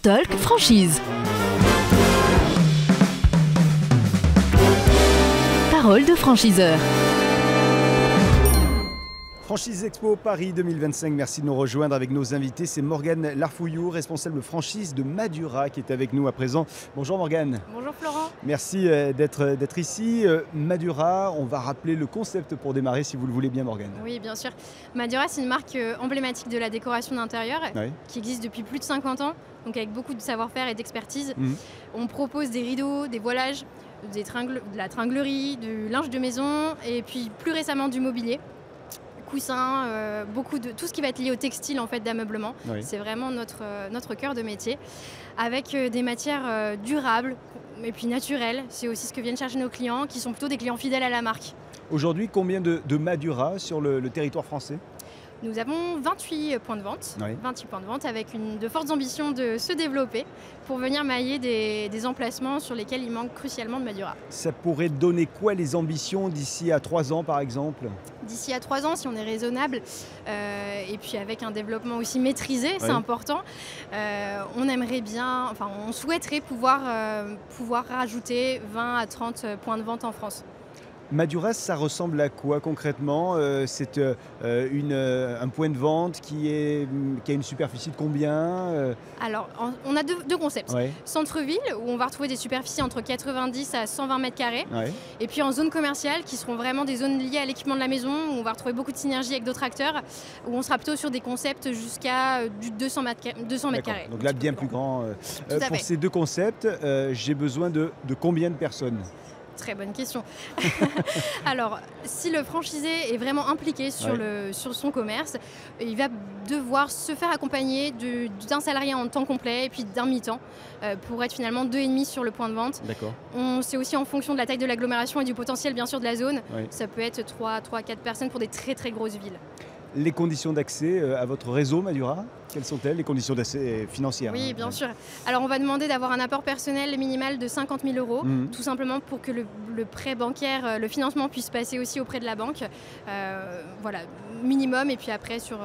Talk Franchise. Parole de franchiseur. Franchise Expo Paris 2025, merci de nous rejoindre avec nos invités. C'est Morgane Larfouillou, responsable franchise de Madura, qui est avec nous à présent. Bonjour Morgane. Bonjour Florent. Merci d'être ici. Madura, on va rappeler le concept pour démarrer si vous le voulez bien Morgane. Oui, bien sûr. Madura, c'est une marque emblématique de la décoration d'intérieur Oui. qui existe depuis plus de 50 ans, donc avec beaucoup de savoir-faire et d'expertise. On propose des rideaux, des voilages, de la tringlerie, du linge de maison et puis plus récemment du mobilier. Coussins, beaucoup de tout ce qui va être lié au textile en fait d'ameublement. Oui. C'est vraiment notre cœur de métier, avec des matières durables et puis naturelles. C'est aussi ce que viennent chercher nos clients, qui sont plutôt des clients fidèles à la marque. Aujourd'hui, combien de Madura sur le territoire français ? Nous avons 28 points de vente, oui. 28 points de vente avec de fortes ambitions de se développer pour venir mailler des emplacements sur lesquels il manque crucialement de Madura. Ça pourrait donner quoi les ambitions d'ici à 3 ans par exemple ? D'ici à 3 ans, si on est raisonnable et puis avec un développement aussi maîtrisé, oui. C'est important, on aimerait bien, enfin on souhaiterait pouvoir rajouter 20 à 30 points de vente en France. Madura, ça ressemble à quoi concrètement ? C'est un point de vente qui a une superficie de combien ? Alors, on a deux concepts. Ouais. Centre-ville, où on va retrouver des superficies entre 90 à 120 mètres carrés. Ouais. Et puis en zone commerciale, qui seront vraiment des zones liées à l'équipement de la maison, où on va retrouver beaucoup de synergie avec d'autres acteurs, où on sera plutôt sur des concepts jusqu'à du 200 mètres carrés. Donc là, bien plus grand. Pour ces deux concepts, j'ai besoin de combien de personnes ? Très bonne question. Alors, si le franchisé est vraiment impliqué sur son commerce, il va devoir se faire accompagner d'un salarié en temps complet et puis d'un mi-temps pour être finalement 2,5 sur le point de vente. D'accord. C'est aussi en fonction de la taille de l'agglomération et du potentiel bien sûr de la zone. Oui. Ça peut être 3 à 4 personnes pour des très très grosses villes. Les conditions d'accès à votre réseau Madura, quelles sont-elles, les conditions d'accès financières ? Oui, bien sûr. Alors, on va demander d'avoir un apport personnel minimal de 50 000 €, tout simplement pour que le prêt bancaire, le financement puisse passer aussi auprès de la banque. Voilà, minimum. Et puis après, sur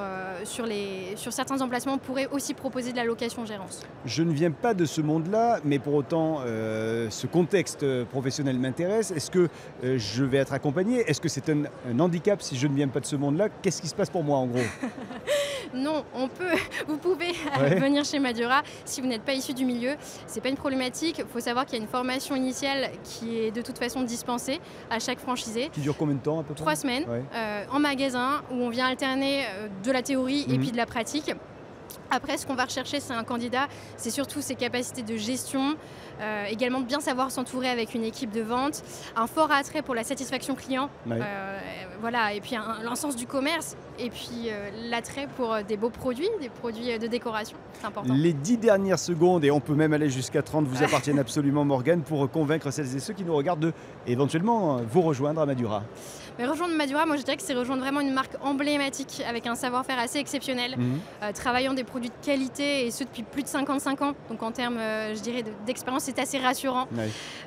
certains emplacements, on pourrait aussi proposer de la location-gérance. Je ne viens pas de ce monde-là, mais pour autant, ce contexte professionnel m'intéresse. Est-ce que je vais être accompagné ? Est-ce que c'est un handicap si je ne viens pas de ce monde-là ? Qu'est-ce qui se passe pour moi en gros ? Non, vous pouvez venir chez Madura si vous n'êtes pas issu du milieu. C'est pas une problématique. Il faut savoir qu'il y a une formation initiale qui est de toute façon dispensée à chaque franchisé. Qui dure combien de temps à peu près ? 3 semaines en magasin où on vient alterner de la théorie et puis de la pratique. Après, ce qu'on va rechercher, c'est un candidat, c'est surtout ses capacités de gestion, également de bien savoir s'entourer avec une équipe de vente, un fort attrait pour la satisfaction client, voilà, et puis un sens du commerce, et puis l'attrait pour des beaux produits, des produits de décoration, c'est important. Les 10 dernières secondes, et on peut même aller jusqu'à 30, vous appartiennent absolument Morgane, pour convaincre celles et ceux qui nous regardent de éventuellement vous rejoindre à Madura. Mais rejoindre Madura, moi je dirais que c'est rejoindre vraiment une marque emblématique avec un savoir-faire assez exceptionnel, travaillant des produits de qualité et ceux depuis plus de 55 ans. Donc en termes, je dirais, d'expérience, c'est assez rassurant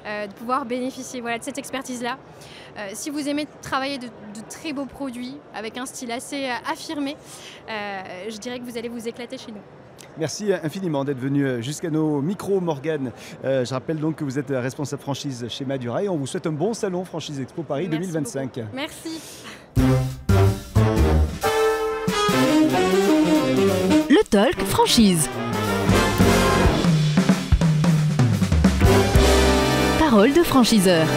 de pouvoir bénéficier de cette expertise-là. Si vous aimez travailler de très beaux produits avec un style assez affirmé, je dirais que vous allez vous éclater chez nous. Merci infiniment d'être venu jusqu'à nos micros, Morgane. Je rappelle donc que vous êtes responsable franchise chez Madura et on vous souhaite un bon salon Franchise Expo Paris 2025. Beaucoup. Merci. Le Talk Franchise. Parole de franchiseur.